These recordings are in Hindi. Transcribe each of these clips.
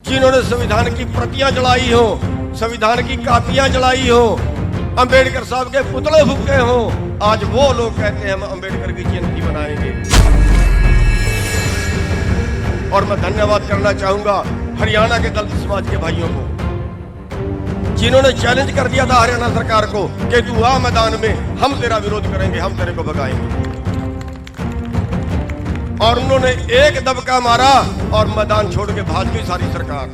जिन्होंने संविधान की प्रतियां जलाई हो, संविधान की कापियां जलाई हो, अंबेडकर साहब के पुतले फूके हो, आज वो लोग कहते हैं हम अंबेडकर की जयंती मनाएंगे। और मैं धन्यवाद करना चाहूंगा हरियाणा के दलित समाज के भाइयों को, जिन्होंने चैलेंज कर दिया था हरियाणा सरकार को कि तू आ मैदान में, हम तेरा विरोध करेंगे, हम तेरे को भगाएंगे। और उन्होंने एक दबका मारा और मैदान छोड़ के भाग गई सारी सरकार।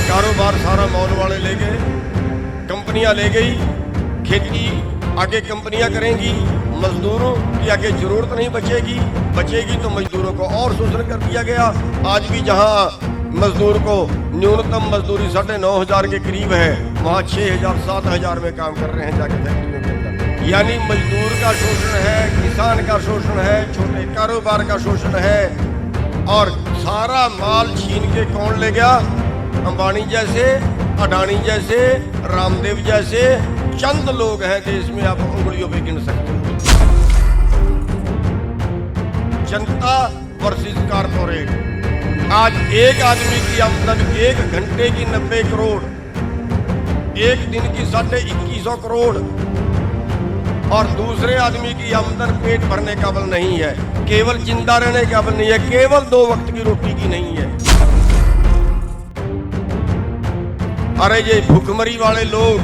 कारोबार सारा मॉल वाले ले गए, कंपनियां ले गई, खेती आगे कंपनियां करेंगी, मजदूरों की आगे जरूरत नहीं बचेगी तो मजदूरों को और शोषण कर दिया गया। आज भी जहां मजदूर को न्यूनतम मजदूरी 9,500 के करीब है, वहां 6,000 7,000 में काम कर रहे हैं जाके फैक्ट्रियों के अंदर। यानी मजदूर का शोषण है, किसान का शोषण है, छोटे कारोबार का शोषण है। और सारा माल छीन के कौन ले गया? अंबानी जैसे, अडानी जैसे, रामदेव जैसे चंद लोग हैं देश में, आप उंगलियों पे गिन सकते हो। जनता वर्सेस कारपोरेट। आज एक आदमी की आमदन 1 घंटे की 90 करोड़, एक दिन की 21,500 करोड़, और दूसरे आदमी की आमदन पेट भरने काबिल नहीं है, केवल जिंदा रहने काबिल नहीं है, केवल 2 वक्त की रोटी की नहीं है। अरे ये भूखमरी वाले लोग,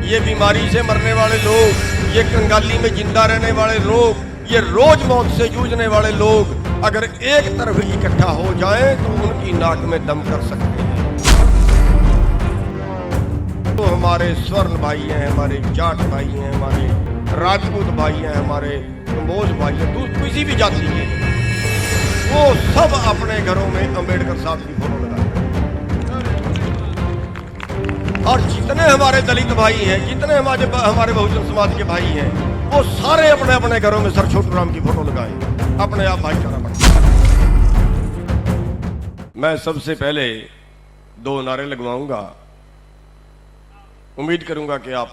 ये बीमारी से मरने वाले लोग, ये कंगाली में जिंदा रहने वाले लोग, ये रोज मौत से जूझने वाले लोग अगर एक तरफ इकट्ठा हो जाएं तो उनकी नाक में दम कर सकते हैं। तो हमारे स्वर्ण भाई हैं, हमारे जाट भाई हैं, हमारे राजपूत भाई हैं, हमारे कंबोज भाई हैं, तो किसी भी जाति के, वो सब अपने घरों में अंबेडकर साहब की फोटो लगाते हैं। और जितने हमारे दलित भाई हैं, जितने हमारे बहुजन समाज के भाई हैं, वो सारे अपने अपने घरों में सर छोटू राम की फोटो लगाए, अपने आप भाईचारा बढ़ाए। मैं सबसे पहले 2 नारे लगवाऊंगा, उम्मीद करूंगा कि आप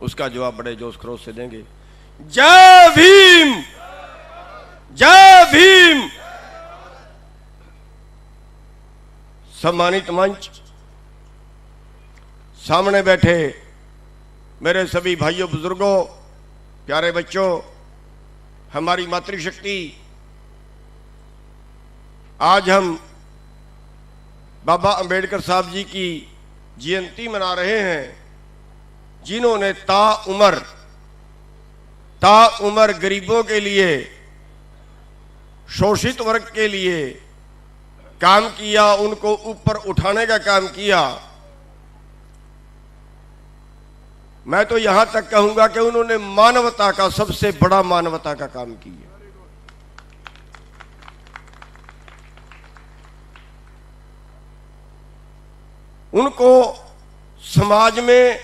उसका जवाब बड़े जोश खरोश से देंगे। जय भीम, जय भीम। सम्मानित मंच, सामने बैठे मेरे सभी भाइयों बुजुर्गों, प्यारे बच्चों, हमारी मातृशक्ति, आज हम बाबा अंबेडकर साहब जी की जयंती मना रहे हैं, जिन्होंने ताउम्र गरीबों के लिए, शोषित वर्ग के लिए काम किया, उनको ऊपर उठाने का काम किया। मैं तो यहां तक कहूंगा कि उन्होंने मानवता का, सबसे बड़ा मानवता का काम किया। उनको समाज में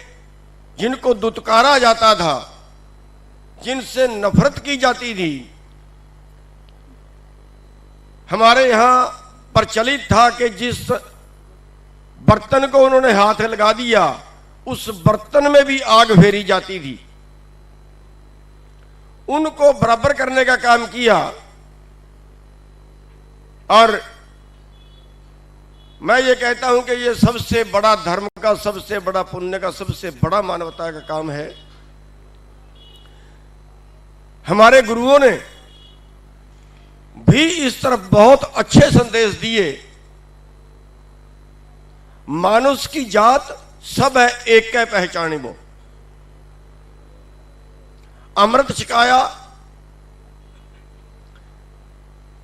जिनको दुत्कारा जाता था, जिनसे नफरत की जाती थी, हमारे यहां प्रचलित था कि जिस बर्तन को उन्होंने हाथ लगा दिया, उस बर्तन में भी आग फेरी जाती थी। उनको बराबर करने का काम किया। और मैं ये कहता हूं कि ये सबसे बड़ा धर्म का, सबसे बड़ा पुण्य का, सबसे बड़ा मानवता का काम है। हमारे गुरुओं ने भी इस तरफ बहुत अच्छे संदेश दिए। मानुष की जात सब है, एक कै पहचानी वो। अमृत छिकाया,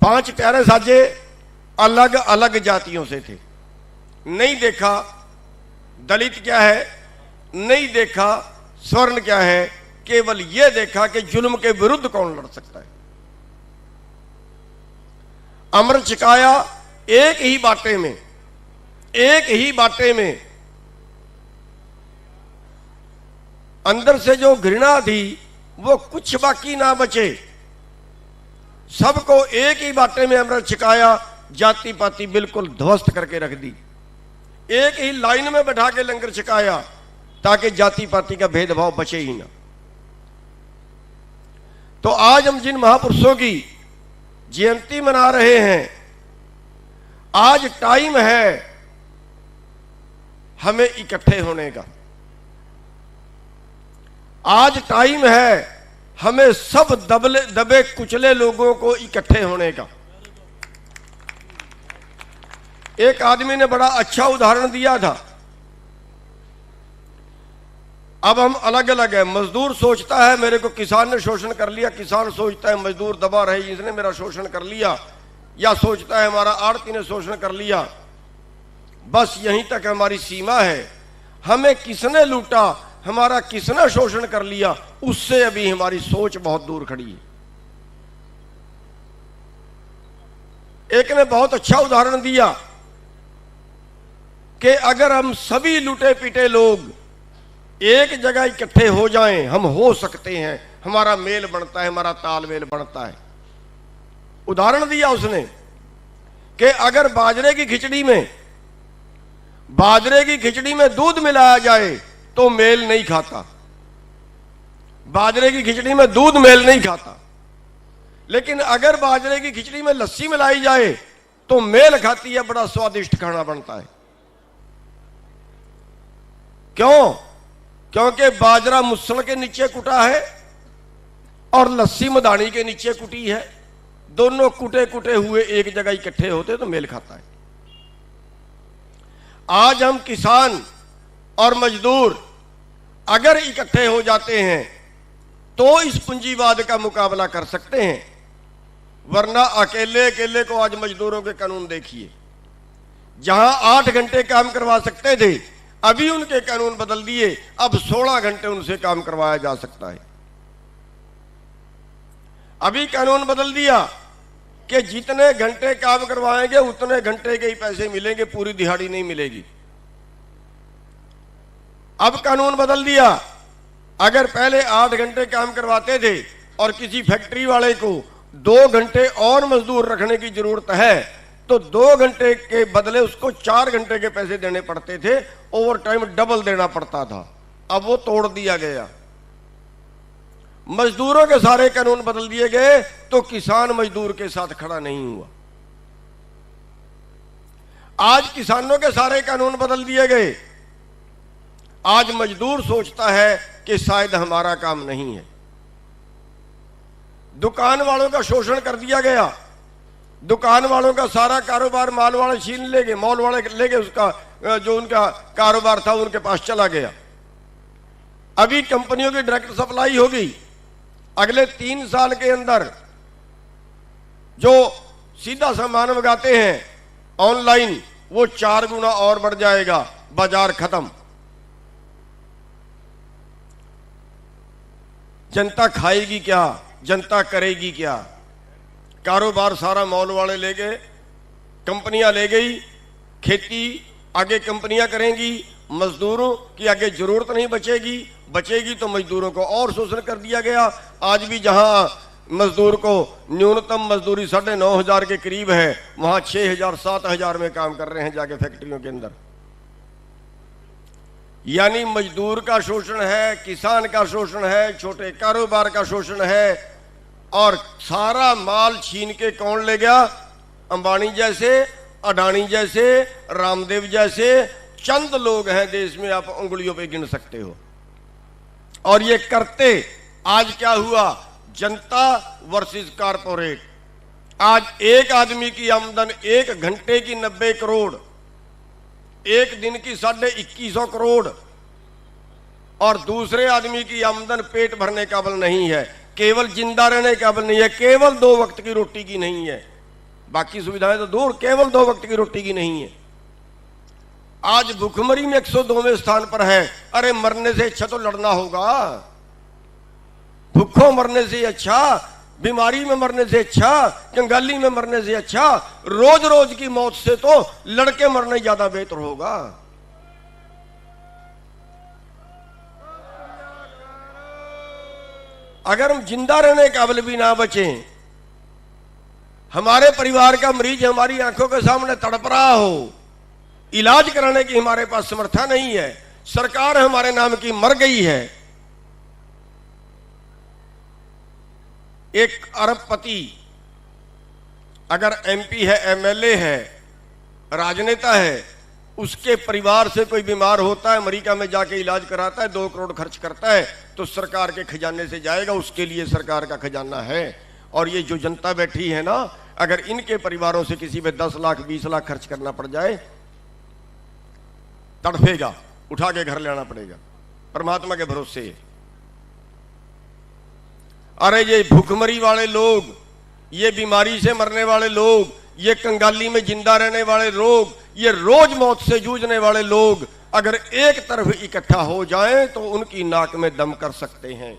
5 प्यारे साजे अलग अलग जातियों से थे। नहीं देखा दलित क्या है, नहीं देखा स्वर्ण क्या है, केवल यह देखा कि जुल्म के विरुद्ध कौन लड़ सकता है। अमृत छिकाया एक ही बाटे में, एक ही बाटे में। अंदर से जो घृणा थी वो कुछ बाकी ना बचे, सबको एक ही बाटे में अमृत छिकाया, जाति पाति बिल्कुल ध्वस्त करके रख दी। एक ही लाइन में बैठा के लंगर छिकाया ताकि जाति पाति का भेदभाव बचे ही ना। तो आज हम जिन महापुरुषों की जयंती मना रहे हैं, आज टाइम है हमें इकट्ठे होने का। आज टाइम है हमें सब दबे कुचले लोगों को इकट्ठे होने का। एक आदमी ने बड़ा अच्छा उदाहरण दिया था। अब हम अलग अलग है। मजदूर सोचता है मेरे को किसान ने शोषण कर लिया, किसान सोचता है मजदूर दबा रहे इसने मेरा शोषण कर लिया, या सोचता है हमारा आड़ती ने शोषण कर लिया। बस यहीं तक हमारी सीमा है। हमें किसने लूटा, हमारा किसने शोषण कर लिया, उससे अभी हमारी सोच बहुत दूर खड़ी है। एक ने बहुत अच्छा उदाहरण दिया कि अगर हम सभी लूटे पीटे लोग एक जगह इकट्ठे हो जाएं, हम हो सकते हैं, हमारा मेल बनता है, हमारा तालमेल बनता है। उदाहरण दिया उसने कि अगर बाजरे की खिचड़ी में दूध मिलाया जाए तो मेल नहीं खाता। बाजरे की खिचड़ी में दूध मेल नहीं खाता, लेकिन अगर बाजरे की खिचड़ी में लस्सी मिलाई जाए तो मेल खाती है, बड़ा स्वादिष्ट खाना बनता है। क्यों? क्योंकि बाजरा मुसल के नीचे कुटा है और लस्सी मदानी के नीचे कुटी है। दोनों कुटे कुटे हुए एक जगह इकट्ठे होते तो मेल खाता है। आज हम किसान और मजदूर अगर इकट्ठे हो जाते हैं तो इस पूंजीवाद का मुकाबला कर सकते हैं, वरना अकेले अकेले को आज मजदूरों के कानून देखिए। जहां 8 घंटे काम करवा सकते थे, अभी उनके कानून बदल दिए, अब 16 घंटे उनसे काम करवाया जा सकता है। अभी कानून बदल दिया कि जितने घंटे काम करवाएंगे उतने घंटे के ही पैसे मिलेंगे, पूरी दिहाड़ी नहीं मिलेगी। अब कानून बदल दिया, अगर पहले 8 घंटे काम करवाते थे और किसी फैक्ट्री वाले को 2 घंटे और मजदूर रखने की जरूरत है तो 2 घंटे के बदले उसको 4 घंटे के पैसे देने पड़ते थे, ओवर टाइम डबल देना पड़ता था। अब वो तोड़ दिया गया, मजदूरों के सारे कानून बदल दिए गए, तो किसान मजदूर के साथ खड़ा नहीं हुआ। आज किसानों के सारे कानून बदल दिए गए, आज मजदूर सोचता है कि शायद हमारा काम नहीं है। दुकान वालों का शोषण कर दिया गया, दुकान वालों का सारा कारोबार माल वाले छीन ले गए, मॉल वाले ले गए, उसका जो उनका कारोबार था उनके पास चला गया। अभी कंपनियों की डायरेक्ट सप्लाई होगी, अगले 3 साल के अंदर जो सीधा सामान मंगाते हैं ऑनलाइन वो 4 गुना और बढ़ जाएगा, बाजार खत्म। जनता खाएगी क्या, जनता करेगी क्या? कारोबार सारा मॉल वाले ले गए, कंपनियां ले गई, खेती आगे कंपनियां करेंगी, मजदूरों की आगे जरूरत नहीं बचेगी, बचेगी तो मजदूरों को और शोषण कर दिया गया। आज भी जहां मजदूर को न्यूनतम मजदूरी 9,500 के करीब है, वहां 6,000 7,000 में काम कर रहे हैं जाके फैक्ट्रियों के अंदर। यानी मजदूर का शोषण है, किसान का शोषण है, छोटे कारोबार का शोषण है, और सारा माल छीन के कौन ले गया? अंबानी जैसे, अडानी जैसे, रामदेव जैसे चंद लोग हैं देश में, आप उंगलियों पे गिन सकते हो। और ये करते आज क्या हुआ? जनता वर्सेस कारपोरेट। आज एक आदमी की आमदन 1 घंटे की 90 करोड़, एक दिन की 2150 करोड़, और दूसरे आदमी की आमदन पेट भरने काबिल नहीं है, केवल जिंदा रहने काबिल नहीं है, केवल 2 वक्त की रोटी की नहीं है, बाकी सुविधाएं तो दूर, केवल 2 वक्त की रोटी की नहीं है। आज भुखमरी में 102वें स्थान पर है। अरे मरने से अच्छा तो लड़ना होगा, भूखों मरने से अच्छा, बीमारी में मरने से अच्छा, कंगाली में मरने से अच्छा, रोज रोज की मौत से तो लड़के मरना ज्यादा बेहतर होगा। अगर हम जिंदा रहने काबिल भी ना बचें, हमारे परिवार का मरीज हमारी आंखों के सामने तड़प रहा हो, इलाज कराने की हमारे पास समर्था नहीं है, सरकार हमारे नाम की मर गई है। एक अरबपति अगर एमपी है, एमएलए है, राजनेता है, उसके परिवार से कोई बीमार होता है, अमेरिका में जाके इलाज कराता है, 2 करोड़ खर्च करता है, तो सरकार के खजाने से जाएगा, उसके लिए सरकार का खजाना है। और ये जो जनता बैठी है ना, अगर इनके परिवारों से किसी पे 10 लाख 20 लाख खर्च करना पड़ जाए, तड़फेगा, उठा के घर ले आना पड़ेगा, परमात्मा के भरोसे। अरे ये भूखमरी वाले लोग, ये बीमारी से मरने वाले लोग, ये कंगाली में जिंदा रहने वाले लोग, ये रोज मौत से जूझने वाले लोग अगर एक तरफ इकट्ठा हो जाएं तो उनकी नाक में दम कर सकते हैं।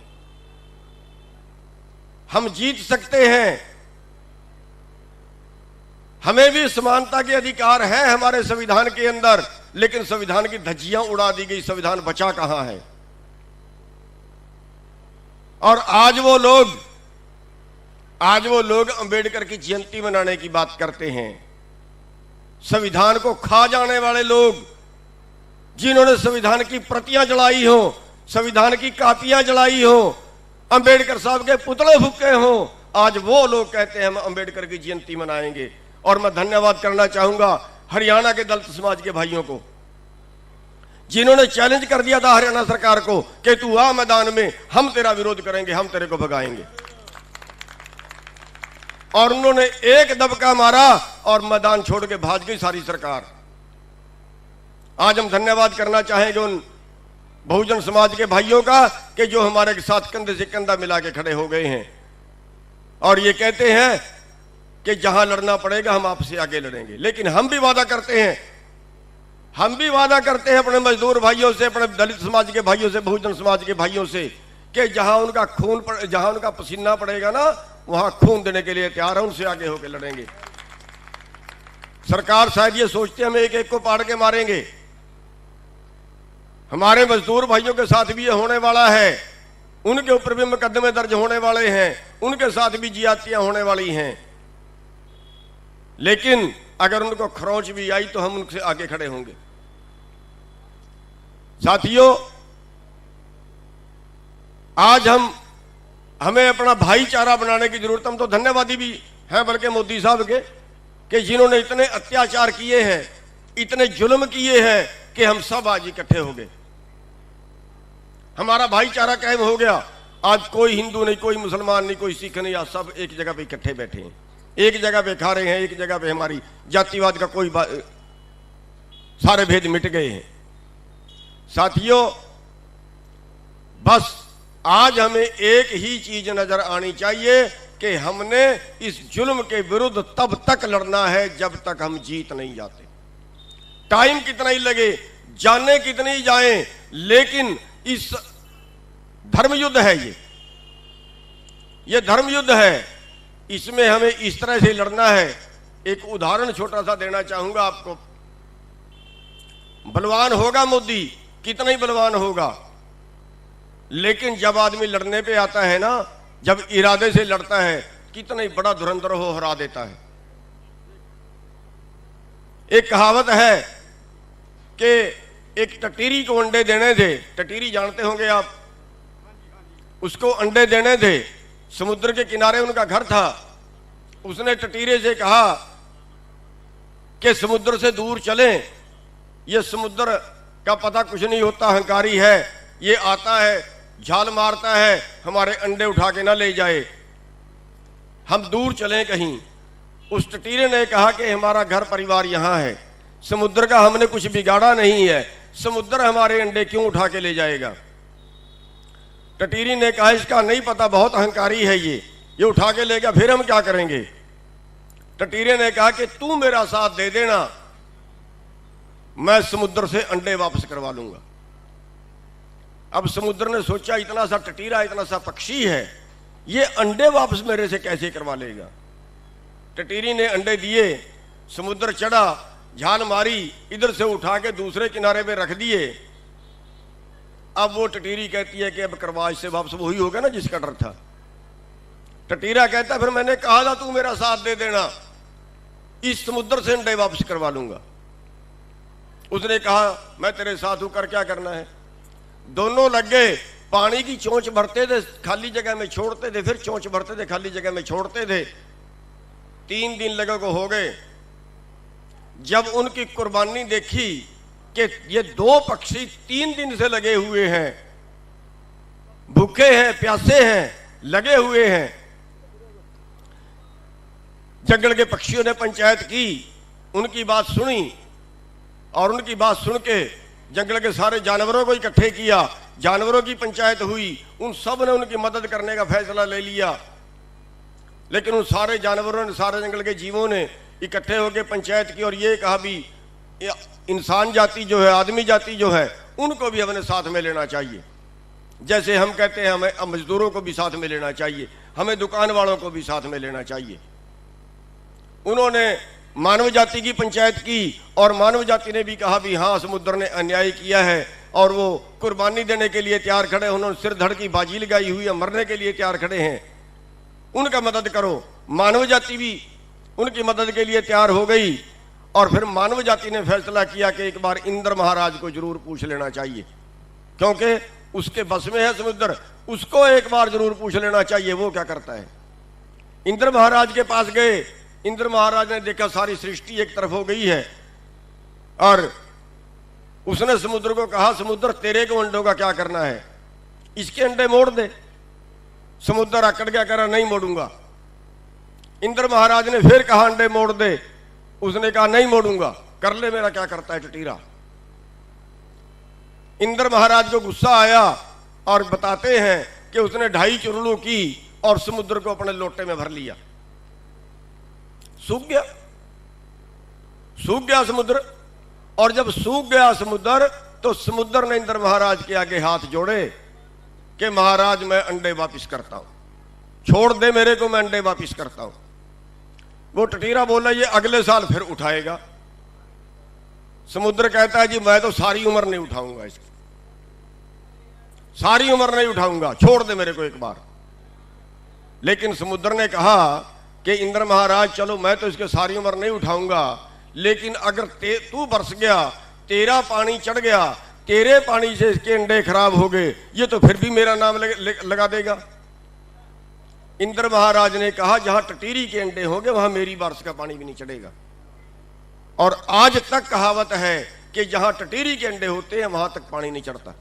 हम जीत सकते हैं। हमें भी समानता के अधिकार है हमारे संविधान के अंदर, लेकिन संविधान की धज्जियां उड़ा दी गई, संविधान बचा कहां है। और आज वो लोग अंबेडकर की जयंती मनाने की बात करते हैं। संविधान को खा जाने वाले लोग, जिन्होंने संविधान की प्रतियां जलाई हो, संविधान की कापियां जलाई हो, अंबेडकर साहब के पुतले फूके हो, आज वो लोग कहते हैं हम अंबेडकर की जयंती मनाएंगे। और मैं धन्यवाद करना चाहूंगा हरियाणा के दलित समाज के भाइयों को, जिन्होंने चैलेंज कर दिया था हरियाणा सरकार को कि तू आ मैदान में, हम तेरा विरोध करेंगे, हम तेरे को भगाएंगे। और उन्होंने एक दबका मारा और मैदान छोड़ के भाग गई सारी सरकार। आज हम धन्यवाद करना चाहेंगे उन बहुजन समाज के भाइयों का कि जो हमारे साथ कंधे से कंधा मिला के खड़े हो गए हैं और ये कहते हैं कि जहां लड़ना पड़ेगा हम आपसे आगे लड़ेंगे। लेकिन हम भी वादा करते हैं, अपने मजदूर भाइयों से, अपने दलित समाज के भाइयों से, बहुजन समाज के भाइयों से कि जहां उनका पसीना पड़ेगा ना, वहां खून देने के लिए तैयार है, उनसे आगे होकर लड़ेंगे। सरकार शायद ये सोचते हम एक एक को पाड़ के मारेंगे। हमारे मजदूर भाइयों के साथ भी ये होने वाला है, उनके ऊपर भी मुकदमे दर्ज होने वाले हैं, उनके साथ भी ज्यादतियां होने वाली हैं। लेकिन अगर उनको खरोंच भी आई तो हम उनसे आगे खड़े होंगे। साथियों, आज हमें अपना भाईचारा बनाने की जरूरत। हम तो धन्यवादी भी हैं बल्कि मोदी साहब के कि जिन्होंने इतने अत्याचार किए हैं, इतने जुल्म किए हैं कि हम सब आज इकट्ठे हो गए, हमारा भाईचारा कायम हो गया। आज कोई हिंदू नहीं, कोई मुसलमान नहीं, कोई सिख नहीं, आज सब एक जगह पे इकट्ठे बैठे हैं, एक जगह पे खा रहे हैं, एक जगह पे हमारी जातिवाद का कोई सारे भेद मिट गए हैं। साथियों, बस आज हमें एक ही चीज नजर आनी चाहिए कि हमने इस जुल्म के विरुद्ध तब तक लड़ना है जब तक हम जीत नहीं जाते। टाइम कितना ही लगे, जाने कितनी ही जाएं, लेकिन इस धर्मयुद्ध है, ये धर्मयुद्ध है, इसमें हमें इस तरह से लड़ना है। एक उदाहरण छोटा सा देना चाहूंगा आपको। बलवान होगा मोदी, कितना ही बलवान होगा, लेकिन जब आदमी लड़ने पे आता है ना, जब इरादे से लड़ता है, कितना ही बड़ा धुरंधर हो हरा देता है। एक कहावत है कि एक टटीरी को अंडे देने थे, टटीरी जानते होंगे आप, उसको अंडे देने थे, समुद्र के किनारे उनका घर था। उसने टटीरे से कहा कि समुद्र से दूर चलें, ये समुद्र का पता कुछ नहीं होता, अहंकारी है, ये आता है, झाल मारता है, हमारे अंडे उठा के ना ले जाए, हम दूर चलें कहीं। उस टटीरे ने कहा कि हमारा घर परिवार यहां है, समुद्र का हमने कुछ बिगाड़ा नहीं है, समुद्र हमारे अंडे क्यों उठा के ले जाएगा। टटीरी ने कहा इसका नहीं पता, बहुत अहंकारी है ये उठा के ले गया, फिर हम क्या करेंगे। टटीरे ने कहा कि तू मेरा साथ दे देना, मैं समुद्र से अंडे वापस करवा लूंगा। अब समुद्र ने सोचा इतना सा टटीरा, इतना सा पक्षी है, ये अंडे वापस मेरे से कैसे करवा लेगा। टटीरी ने अंडे दिए, समुद्र चढ़ा, झाल मारी, इधर से उठा के दूसरे किनारे पे रख दिए। अब वो टटीरी कहती है कि अब करवा इससे वापस वही होगा ना जिसका डर था। टटीरा कहता फिर मैंने कहा था तू मेरा साथ दे देना, इस समुद्र से अंडे वापस करवा लूंगा। उसने कहा मैं तेरे साथ हूं, कर क्या करना है। दोनों लग गए, पानी की चोंच भरते थे, खाली जगह में छोड़ते थे, फिर चोंच भरते थे, खाली जगह में छोड़ते थे। 3 दिन लगे को हो गए। जब उनकी कुर्बानी देखी कि ये दो पक्षी 3 दिन से लगे हुए हैं, भूखे हैं, प्यासे हैं, लगे हुए हैं। जंगल के पक्षियों ने पंचायत की, उनकी बात सुनी और उनकी बात सुन के जंगल के सारे जानवरों को इकट्ठे किया, जानवरों की पंचायत हुई, उन सब ने उनकी मदद करने का फैसला ले लिया। लेकिन उन सारे जानवरों ने, सारे जंगल के जीवों ने इकट्ठे होकर पंचायत की और ये कहा भी इंसान जाति जो है, आदमी जाति जो है, उनको भी अपने साथ में लेना चाहिए। जैसे हम कहते हैं हमें मजदूरों को भी साथ में लेना चाहिए, हमें दुकान वालों को भी साथ में लेना चाहिए। उन्होंने मानव जाति की पंचायत की और मानव जाति ने भी कहा भी हाँ, समुद्र ने अन्याय किया है और वो कुर्बानी देने के लिए तैयार खड़े, उन्होंने सिर धड़ की बाजी लगाई हुई है, मरने के लिए तैयार खड़े हैं, उनका मदद करो। मानव जाति भी उनकी मदद के लिए तैयार हो गई और फिर मानव जाति ने फैसला किया कि एक बार इंद्र महाराज को जरूर पूछ लेना चाहिए, क्योंकि उसके बस में है समुद्र, उसको एक बार जरूर पूछ लेना चाहिए वो क्या करता है। इंद्र महाराज के पास गए, इंद्र महाराज ने देखा सारी सृष्टि एक तरफ हो गई है और उसने समुद्र को कहा, समुद्र तेरे को अंडों का क्या करना है, इसके अंडे मोड़ दे। समुद्र आकड़ गया, कह रहा नहीं मोड़ूंगा। इंद्र महाराज ने फिर कहा अंडे मोड़ दे, उसने कहा नहीं मोड़ूंगा, कर ले मेरा क्या करता है टटीरा। इंद्र महाराज को गुस्सा आया और बताते हैं कि उसने 2.5 चुरलू की और समुद्र को अपने लोटे में भर लिया। सूख गया, सूख गया समुद्र। और जब सूख गया समुद्र तो समुद्र ने इंद्र महाराज के आगे हाथ जोड़े कि महाराज मैं अंडे वापिस करता हूं, छोड़ दे मेरे को, मैं अंडे वापिस करता हूं। वो टटीरा बोला ये अगले साल फिर उठाएगा। समुद्र कहता है जी मैं तो सारी उम्र नहीं उठाऊंगा इसकी, सारी उम्र नहीं उठाऊंगा, छोड़ दे मेरे को एक बार। लेकिन समुद्र ने कहा कि इंद्र महाराज चलो मैं तो इसके सारी उम्र नहीं उठाऊंगा, लेकिन अगर तू बरस गया, तेरा पानी चढ़ गया, तेरे पानी से इसके अंडे खराब हो गए, ये तो फिर भी मेरा नाम लगा देगा। इंद्र महाराज ने कहा जहां टटीरी के अंडे होंगे वहां मेरी बारिश का पानी भी नहीं चढ़ेगा। और आज तक कहावत है कि जहां टटीरी के अंडे होते हैं वहां तक पानी नहीं चढ़ता।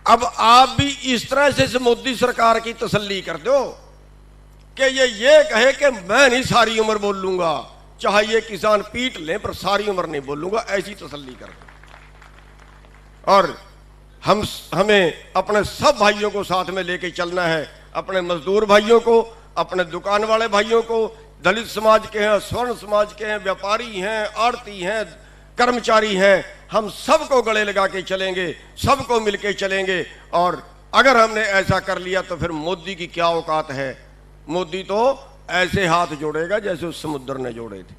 अब आप भी इस तरह से मोदी सरकार की तसल्ली कर दो कि ये कहे कि मैं नहीं सारी उम्र बोल लूंगा, चाहे ये किसान पीट लें पर सारी उम्र नहीं बोलूंगा, ऐसी तसल्ली कर दो। और हमें अपने सब भाइयों को साथ में लेके चलना है, अपने मजदूर भाइयों को, अपने दुकान वाले भाइयों को, दलित समाज के हैं, स्वर्ण समाज के हैं, व्यापारी हैं, आड़ती हैं, कर्मचारी हैं, हम सबको गले लगा के चलेंगे, सबको मिलके चलेंगे। और अगर हमने ऐसा कर लिया तो फिर मोदी की क्या औकात है। मोदी तो ऐसे हाथ जोड़ेगा जैसे उस समुद्र ने जोड़े थे।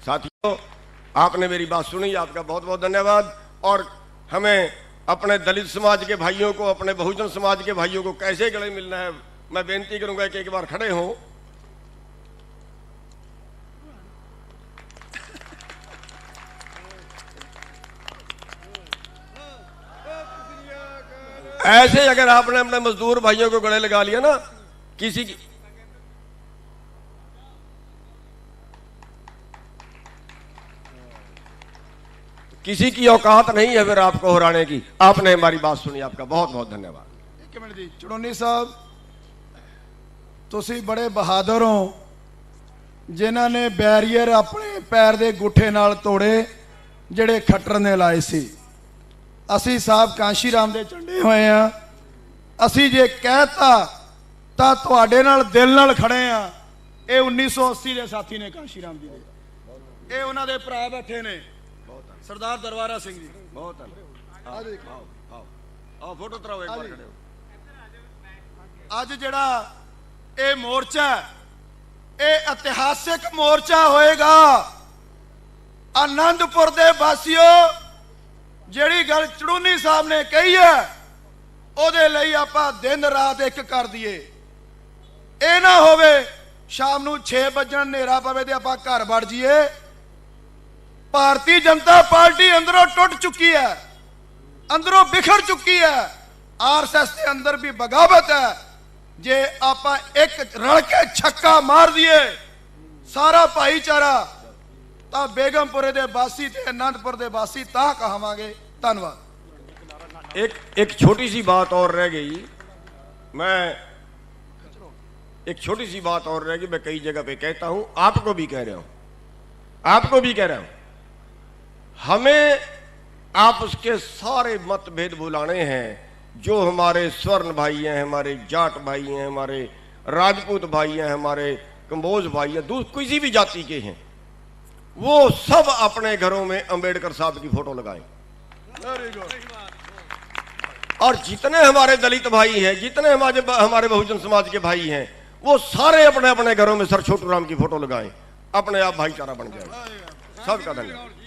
साथियों आपने मेरी बात सुनी, आपका बहुत बहुत धन्यवाद। और हमें अपने दलित समाज के भाइयों को, अपने बहुजन समाज के भाइयों को कैसे गले मिलना है, मैं बेनती करूंगा कि एक बार खड़े हों। ऐसे अगर आपने अपने मजदूर भाइयों को गले लगा लिया ना, किसी की औकात नहीं है फिर आपको हराने की। आपने हमारी बात सुनी, आपका बहुत बहुत धन्यवाद। एक मिनट जी, चुड़ोनी साहब तुसी बड़े बहादुर हो जिन्हां ने बैरीयर अपने पैर दे गुठे नाल तोड़े ਜਿਹੜੇ खट्टर ने लाए सी। असी साहब कांशी राम दे झंडे होए आ, असी जे कहता ਤਾਂ ਤੁਹਾਡੇ ਨਾਲ ਦਿਲ ਨਾਲ ਖੜੇ ਆ। ਇਹ 1980 ਦੇ ਸਾਥੀ ਨੇ ਕਾਂਸ਼ੀ ਰਾਮ ਜੀ ਦੇ, ਇਹ ਉਹਨਾਂ ਦੇ ਭਰਾ ਬੈਠੇ ਨੇ ਸਰਦਾਰ ਦਰਬਾਰਾ ਸਿੰਘ ਜੀ। ਬਹੁਤ ਆ ਦੇਖੋ, ਆਓ ਫੋਟੋ ਤਰਾਓ ਇੱਕ ਵਾਰ ਖੜੇ ਹੋ। ਅੱਜ ਜਿਹੜਾ ਇਹ ਮੋਰਚਾ, ਇਹ ਇਤਿਹਾਸਿਕ ਮੋਰਚਾ ਹੋਏਗਾ। ਆਨੰਦਪੁਰ ਦੇ ਵਾਸੀਓ, ਜਿਹੜੀ ਗੱਲ ਚੜੂਨੀ ਸਾਹਿਬ ਨੇ ਕਹੀ ਹੈ ਉਹਦੇ ਲਈ ਆਪਾਂ ਦਿਨ ਰਾਤ ਇੱਕ ਕਰ ਦਈਏ। ਇਹ ਨਾ ਹੋਵੇ ਸ਼ਾਮ ਨੂੰ 6 ਵਜਣ ਹਨੇਰਾ ਪਵੇ ਤੇ ਆਪਾਂ ਘਰ ਵੜ ਜਾਈਏ। ਭਾਰਤੀ ਜਨਤਾ ਪਾਰਟੀ ਅੰਦਰੋਂ ਟੁੱਟ ਚੁੱਕੀ ਹੈ, ਅੰਦਰੋਂ ਬਿਖਰ ਚੁੱਕੀ ਹੈ। ਆਰਐਸਐਸ ਦੇ ਅੰਦਰ ਵੀ ਬਗਾਵਤ ਹੈ। जे ਆਪਾਂ ਇੱਕ ਰਲ ਕੇ ਛੱਕਾ ਮਾਰ ਦਈਏ ਸਾਰਾ ਭਾਈਚਾਰਾ ਤਾਂ ਬੇਗਮਪੁਰੇ ਦੇ ਵਾਸੀ ਤੇ ਆਨੰਦਪੁਰ ਦੇ ਵਾਸੀ ਤਾਂ ਕਹਾਵਾਂਗੇ। ਧੰਨਵਾਦ। एक छोटी सी बात और रह गई, मैं एक छोटी सी बात और रह गई, मैं कई जगह पे कहता हूं, आपको भी कह रहा हूं, आपको भी कह रहा हूं, हमें आपस के सारे मतभेद भुलाने हैं। जो हमारे स्वर्ण भाई हैं, हमारे जाट भाई हैं, हमारे राजपूत भाई हैं, हमारे कंबोज भाई हैं, किसी भी जाति के हैं, वो सब अपने घरों में अंबेडकर साहब की फोटो लगाएं। और जितने हमारे दलित भाई हैं, जितने हमारे बहुजन समाज के भाई हैं, वो सारे अपने अपने घरों में सर छोटू राम की फोटो लगाएं। अपने आप भाईचारा बन जाए। सबका धन्यवाद।